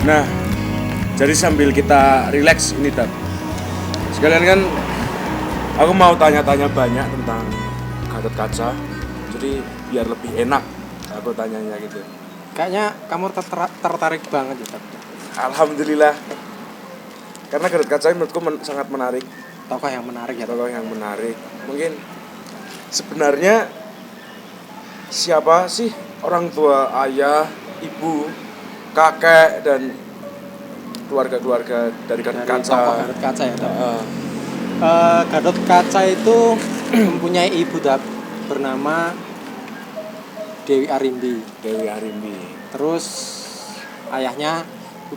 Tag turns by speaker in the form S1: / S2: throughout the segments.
S1: Nah, jadi sambil kita relax ini Dap. Sekalian kan aku mau tanya-tanya banyak tentang Gatot Kaca. Jadi biar lebih enak aku tanyanya gitu.
S2: Kayaknya kamu tertarik banget ya, Tab.
S1: Alhamdulillah. Karena Gatot Kaca menurutku sangat menarik.
S2: Tokoh yang menarik ya.
S1: Tokoh yang menarik. Mungkin sebenarnya siapa sih orang tua, ayah, ibu, kakek dan keluarga-keluarga dari Gatot Kaca?
S2: Tokoh Gatot Kaca ya, Tab. Gatot Kaca itu mempunyai ibu, Tab, bernama Dewi Arimbi.
S1: Dewi Arimbi.
S2: Terus ayahnya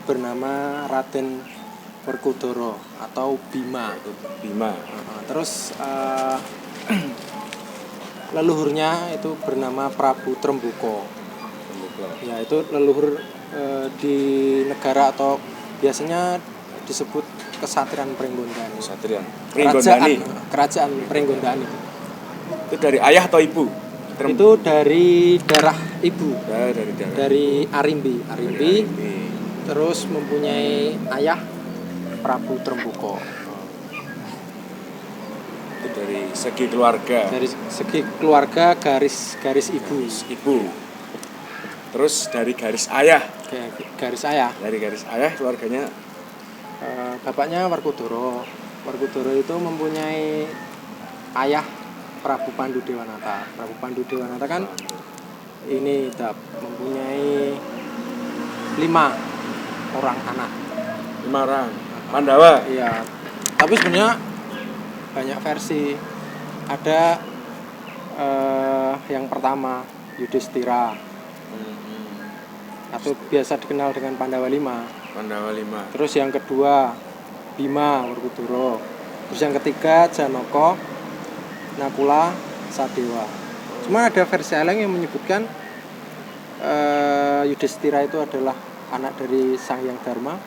S2: bernama Raden Werkudara atau Bima.
S1: Bima.
S2: Terus leluhurnya itu bernama Prabu Trembuko. Ya, itu leluhur di negara atau biasanya disebut Kesatrian Pringgondani.
S1: Kesatrian Pringgondani.
S2: Kerajaan Pringgondani.
S1: Itu dari ayah atau ibu?
S2: Itu dari darah ibu.
S1: Dari
S2: Arimbi. Terus mempunyai ayah Prabu Trembuko.
S1: Itu dari segi keluarga.
S2: Dari segi keluarga garis ibu.
S1: Terus dari garis ayah.
S2: Garis ayah.
S1: Dari garis ayah keluarganya
S2: bapaknya Werkudara. Werkudara itu mempunyai ayah Prabu Pandu Dewanata. Prabu Pandu Dewanata kan ini mempunyai 5 orang anak.
S1: 5 orang. Pandawa.
S2: Iya. Tapi sebenarnya banyak versi. Ada yang pertama Yudhistira. Atau biasa dikenal dengan Pandawa 5. Terus yang kedua Bima Werkudara. Terus yang ketiga Janaka, Nakula, Sadewa. Cuma ada versi lain yang menyebutkan Yudhistira itu adalah anak dari Sang Hyang Dharma.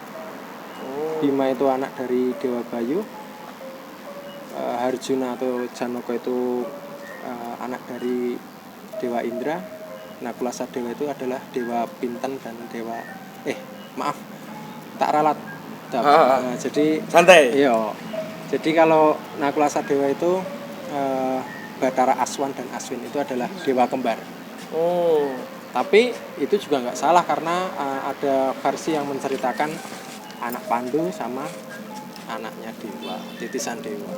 S2: Bima itu anak dari Dewa Bayu. Harjuna atau Janaka itu anak dari Dewa Indra. Nakula Sadewa itu adalah Dewa Pinten dan Dewa tak ralat. Jadi
S1: santai.
S2: Iya. Jadi kalau Nakula Sadewa itu Bathara Aswan dan Aswin itu adalah dewa kembar. Tapi itu juga nggak salah karena ada versi yang menceritakan anak Pandu sama anaknya dewa, titisan dewa.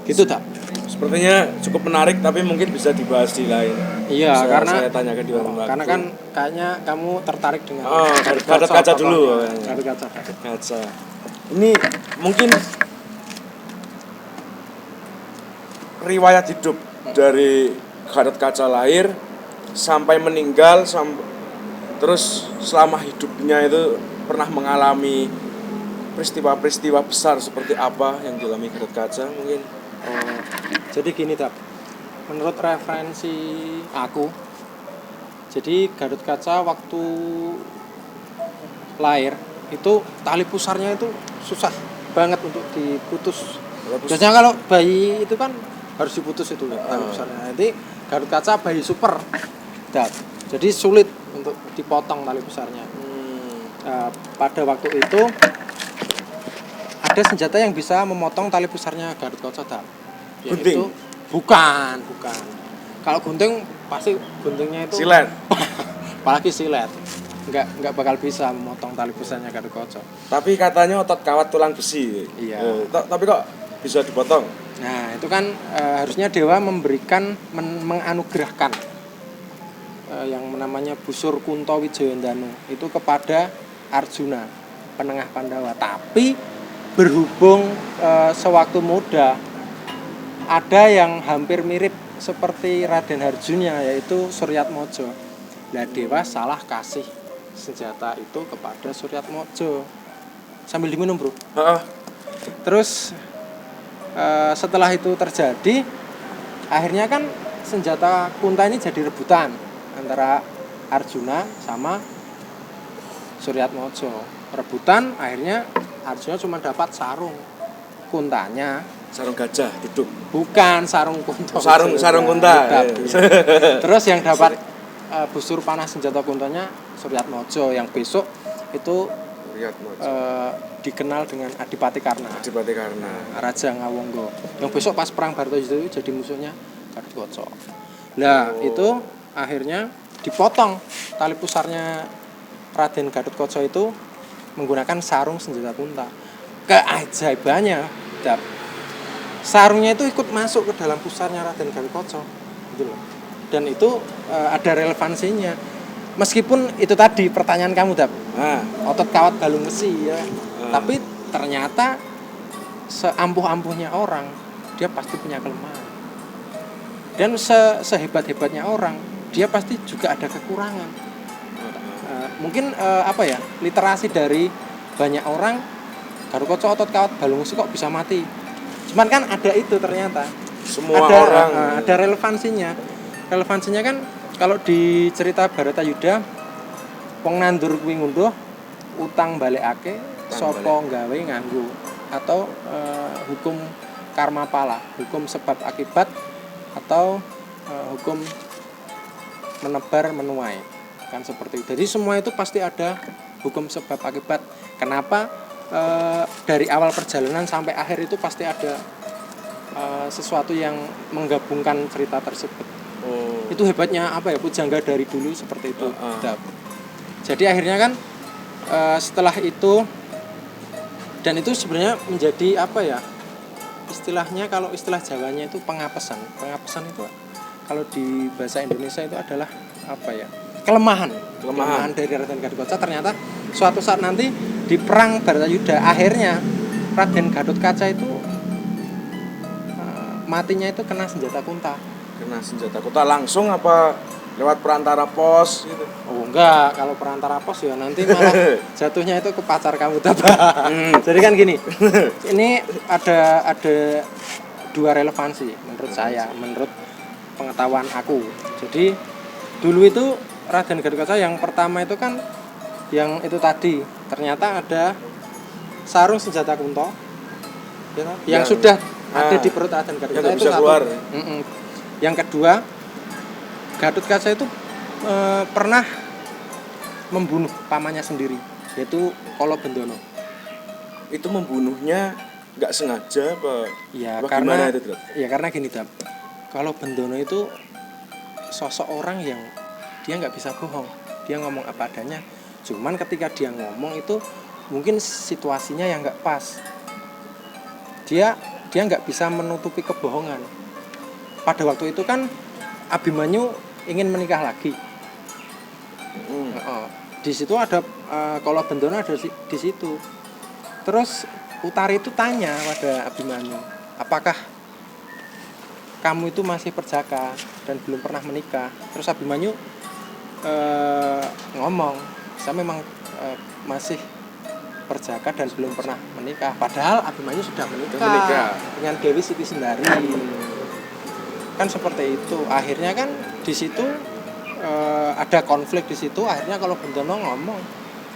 S2: Gitu tak?
S1: Sepertinya cukup menarik tapi mungkin bisa dibahas di lain.
S2: Iya, karena
S1: saya tanyakan di warung waktu.
S2: Karena kan kayaknya kamu tertarik dengan
S1: Gatot Kaca dulu.
S2: Gatot Kaca.
S1: Ini mungkin riwayat hidup dari Gatot Kaca lahir sampai meninggal terus selama hidupnya itu pernah mengalami peristiwa-peristiwa besar seperti apa yang dialami Gatot Kaca mungkin.
S2: Jadi gini Tab, menurut referensi aku, jadi Gatot Kaca waktu lahir itu tali pusarnya itu susah banget untuk diputus. Biasanya kalau bayi itu kan harus diputus itu tali pusarnya. Nanti Gatot Kaca bayi super, jadi sulit untuk dipotong tali pusarnya. Pada waktu itu ada senjata yang bisa memotong tali pusarnya Gatot Kaca, yaitu bukan. Kalau gunting pasti guntingnya itu
S1: silet.
S2: Apalagi silet. Enggak bakal bisa memotong tali pusarnya Gatot Kaca.
S1: Tapi katanya otot kawat tulang besi.
S2: Iya.
S1: Tapi kok bisa dipotong?
S2: Nah, itu kan harusnya dewa memberikan menganugerahkan yang namanya busur Kunto Wijayandanu itu kepada Arjuna, penengah Pandawa. Tapi berhubung sewaktu muda ada yang hampir mirip seperti Raden Harjuna yaitu Suryatmojo. Lah dewa salah kasih senjata itu kepada Suryatmojo. Sambil diminum, Bro. Terus setelah itu terjadi, akhirnya kan senjata Kunta ini jadi rebutan antara Arjuna sama Suryatmojo. Rebutan, akhirnya Arjuna cuma dapat sarung Kuntanya.
S1: Sarung gajah duduk.
S2: Bukan sarung Kunto.
S1: Sarung Kunta.
S2: Terus yang dapat busur panah senjata Kuntanya Suryatmojo, yang besok itu
S1: Riyadmaja.
S2: dikenal dengan Adipati Karna.
S1: Adipati Karna.
S2: Raja Ngawonggo. Yang besok pas perang Bharatayuda itu jadi musuhnya Gatotkaca. Lah, itu akhirnya dipotong tali pusarnya Raden Gatotkaca itu menggunakan sarung senjata kunta. Keajaibannya, sarungnya itu ikut masuk ke dalam pusarnya Raden Gatotkaca, gitu loh. Dan itu ada relevansinya. Meskipun itu tadi pertanyaan kamu, otot kawat balung besi ya. Tapi ternyata seampuh-ampuhnya orang, dia pasti punya kelemahan. Dan sehebat-hebatnya orang, dia pasti juga ada kekurangan. Mungkin literasi dari banyak orang, Gatotkaca otot kawat balung besi kok bisa mati. Cuman kan ada itu ternyata.
S1: Semua orang
S2: ada relevansinya. Relevansinya kan kalau di cerita Bharatayuda, wong nandur kuwi ngunduh, utang balekake, sapa gawe nganggo, atau hukum karma pala, hukum sebab akibat, atau hukum menebar menuai, kan seperti itu. Jadi semua itu pasti ada hukum sebab akibat. Kenapa dari awal perjalanan sampai akhir itu pasti ada sesuatu yang menggabungkan cerita tersebut. Itu hebatnya pujangga dari dulu seperti itu. Jadi akhirnya kan setelah itu, dan itu sebenarnya menjadi istilahnya, kalau istilah Jawanya itu pengapesan itu kalau di bahasa Indonesia itu adalah kelemahan dari Raden Gatotkaca. Ternyata suatu saat nanti di perang Bharatayuda akhirnya Raden Gatotkaca itu matinya itu kena senjata kunta langsung apa lewat perantara pos gitu? Oh enggak, kalau perantara pos ya nanti malah jatuhnya itu ke pacar kamu Jadi kan gini, ini ada dua relevansi menurut saya, menurut pengetahuan aku. Jadi dulu itu Raden Gatotkaca yang pertama itu kan yang itu tadi, ternyata ada sarung senjata kunto yang sudah ada di perut Raden Gatotkaca itu satu. Keluar. Yang kedua, Gatotkaca itu pernah membunuh pamannya sendiri, yaitu Kala Bendono.
S1: Itu membunuhnya nggak sengaja apa?
S2: Ya karena itu, karena gini, Kala Bendono itu sosok orang yang dia nggak bisa bohong, dia ngomong apa adanya. Cuman ketika dia ngomong itu mungkin situasinya yang nggak pas, dia nggak bisa menutupi kebohongan. Pada waktu itu kan Abimanyu ingin menikah lagi. Di situ ada Kala Bendono ada di situ. Terus Utari itu tanya pada Abimanyu, apakah kamu itu masih perjaka dan belum pernah menikah? Terus Abimanyu ngomong, saya memang masih perjaka dan belum pernah menikah. Padahal Abimanyu sudah menikah dengan Dewi Siti Sendari. Kan seperti itu. Akhirnya kan di situ ada konflik di situ. Akhirnya kalau Bendono ngomong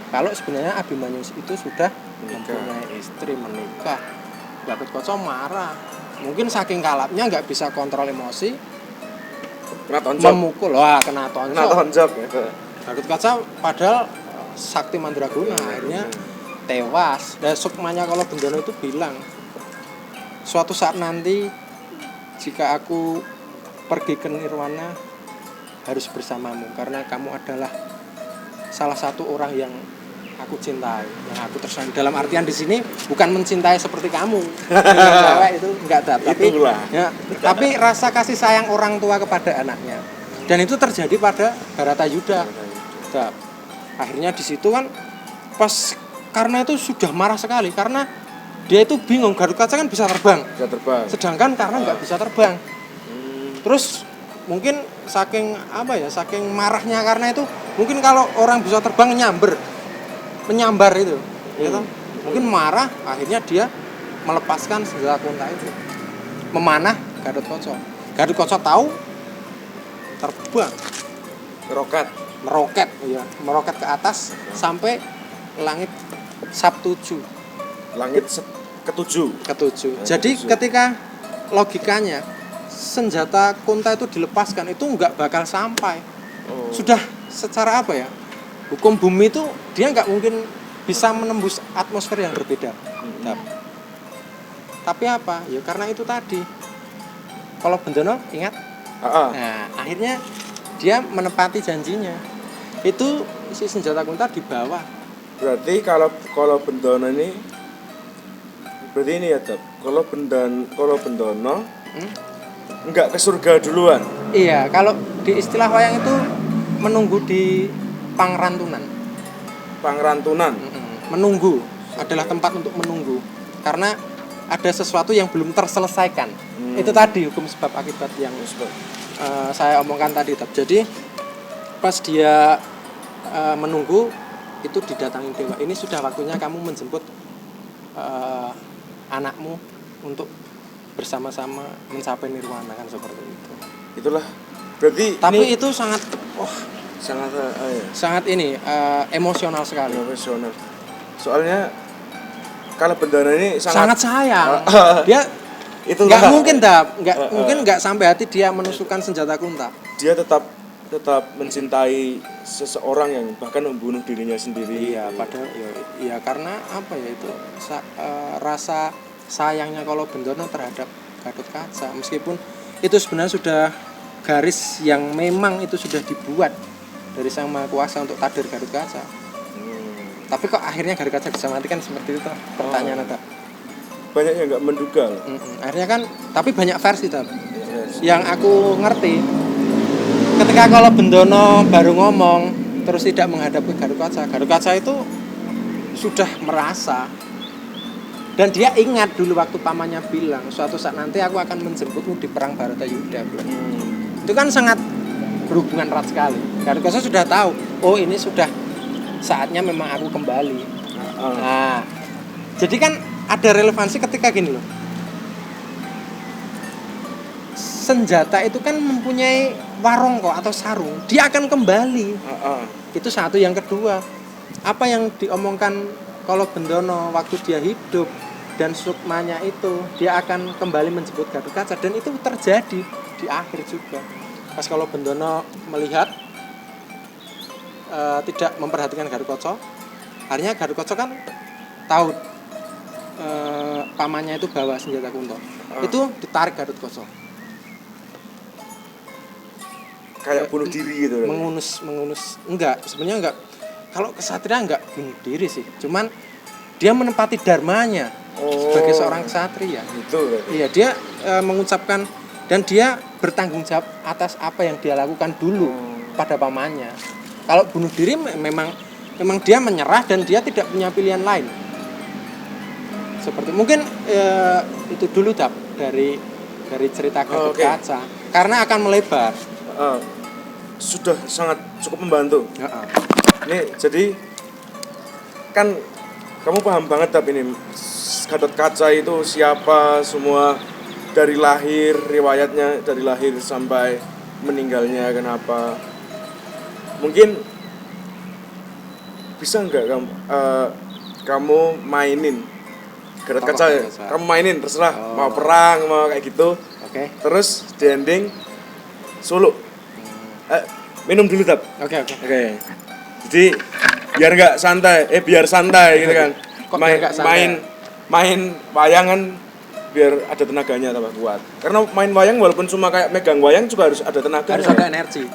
S2: kalau sebenarnya Abimanyu itu sudah mempunyai istri, menikah. Gatotkaca marah. Mungkin saking kalapnya nggak bisa kontrol emosi, memukul. Kena tonjok. Gatotkaca padahal sakti mandraguna, akhirnya tewas. Dan sukmanya kalau Bendono itu bilang, suatu saat nanti jika aku pergi ke nirwana harus bersamamu, karena kamu adalah salah satu orang yang aku cintai, yang aku tersayang. Dalam artian di sini bukan mencintai seperti kamu, cewek itu enggak, tapi rasa kasih sayang orang tua kepada anaknya. Dan itu terjadi pada Bharatayuda. Akhirnya di situ kan pas, karena itu sudah marah sekali, karena dia itu bingung, Gatotkaca kan bisa terbang. Sedangkan karena nggak bisa terbang. Terus mungkin saking marahnya karena itu, mungkin kalau orang bisa terbang menyambar itu, gitu. Mungkin marah, akhirnya dia melepaskan senjata kunta itu, memanah Gatotkaca. Gatotkaca tahu, terbang, meroket ke atas sampai langit Sabtuju.
S1: Langit ketujuh.
S2: Jadi ketika logikanya senjata kunta itu dilepaskan, itu nggak bakal sampai. Sudah secara Hukum bumi itu dia nggak mungkin bisa menembus atmosfer yang berbeda. Tapi apa? Ya karena itu tadi. Kalau Bendono ingat? Nah, akhirnya dia menepati janjinya. Itu si senjata kunta di bawah.
S1: Berarti kalau Bendono ini berarti ini ya, Dap. Kalau Bendono enggak ke surga duluan.
S2: Iya, kalau di istilah wayang itu menunggu di pangrantunan. Menunggu adalah tempat untuk menunggu. Karena ada sesuatu yang belum terselesaikan. Itu tadi hukum sebab akibat yang saya omongkan tadi. Jadi pas dia menunggu itu didatangi dewa. Ini sudah waktunya kamu menjemput anakmu untuk bersama-sama mencapai nirwana, kan seperti itu.
S1: Itulah. Berarti
S2: tapi
S1: ini
S2: itu sangat sangat ini emosional sekali.
S1: Emosional. Soalnya kalau Bendono ini
S2: sangat sayang. Dia itu nggak mungkin mungkin nggak sampai hati dia menusukkan senjata kunta.
S1: Dia tetap mencintai seseorang yang bahkan membunuh dirinya sendiri.
S2: Iya, padahal ya karena apa ya itu rasa sayangnya kalau Bendono terhadap Gatotkaca, meskipun itu sebenarnya sudah garis yang memang itu sudah dibuat dari Sang Maha Kuasa untuk takdir Gatotkaca. Tapi kok akhirnya Gatotkaca bisa mati, kan seperti itu pertanyaan ada.
S1: Banyak yang nggak menduga.
S2: Akhirnya kan, tapi banyak versi tuh. Yang aku ngerti, ketika kalau Bendono baru ngomong terus tidak menghadapi Gatotkaca itu sudah merasa. Dan dia ingat dulu waktu pamannya bilang, suatu saat nanti aku akan menjemputmu di perang Bharatayuddha. Itu kan sangat berhubungan erat sekali. Gatotkaca sudah tahu, oh ini sudah saatnya memang aku kembali. Nah, jadi kan ada relevansi ketika gini loh. Senjata itu kan mempunyai warongko atau sarung, dia akan kembali. Itu satu. Yang kedua, apa yang diomongkan kalau Bendono waktu dia hidup dan sukmanya itu dia akan kembali menjemput Gatotkaca, dan itu terjadi di akhir juga. Pas kalau Bendono melihat tidak memperhatikan Gatotkaca, akhirnya Gatotkaca kan tahu pamannya itu bawa senjata kunto. Itu ditarik Gatotkaca.
S1: Kayak bunuh diri gitu.
S2: Mengunus enggak, sebenarnya enggak. Kalau kesatria enggak bunuh diri sih, cuman dia menempati dharmanya sebagai seorang kesatria. Itu. Iya, dia mengucapkan dan dia bertanggung jawab atas apa yang dia lakukan dulu pada pamannya. Kalau bunuh diri memang dia menyerah dan dia tidak punya pilihan lain. Seperti mungkin itu dulu dari cerita Gatotkaca. Karena akan melebar.
S1: Sudah sangat cukup membantu. Ini jadi kan kamu paham banget ini Gatotkaca itu siapa, semua dari lahir, riwayatnya dari lahir sampai meninggalnya kenapa. Mungkin bisa nggak kamu mainin Gatotkaca ya? Kamu mainin terserah, mau perang mau kayak gitu. Terus di ending solo. Minum dulu Tap. Oke. Jadi biar santai gitu kan. Main wayang kan biar ada tenaganya tambah kuat. Karena main wayang walaupun cuma kayak megang wayang juga harus ada tenaga.
S2: Harus ada energi.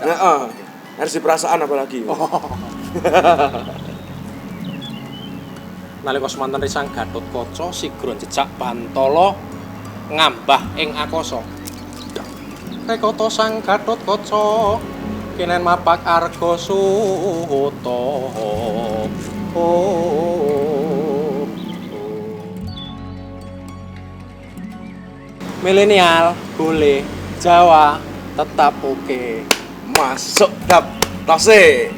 S1: Energi perasaan apalagi.
S2: Nalika semanten risang Gatotkaca sigra jejak Bantala ngambah ing akasa. Rekata sang Gatotkaca kenen mapak arga suta. Milenial boleh, Jawa tetap oke.
S1: Masuk Dap. Tasik.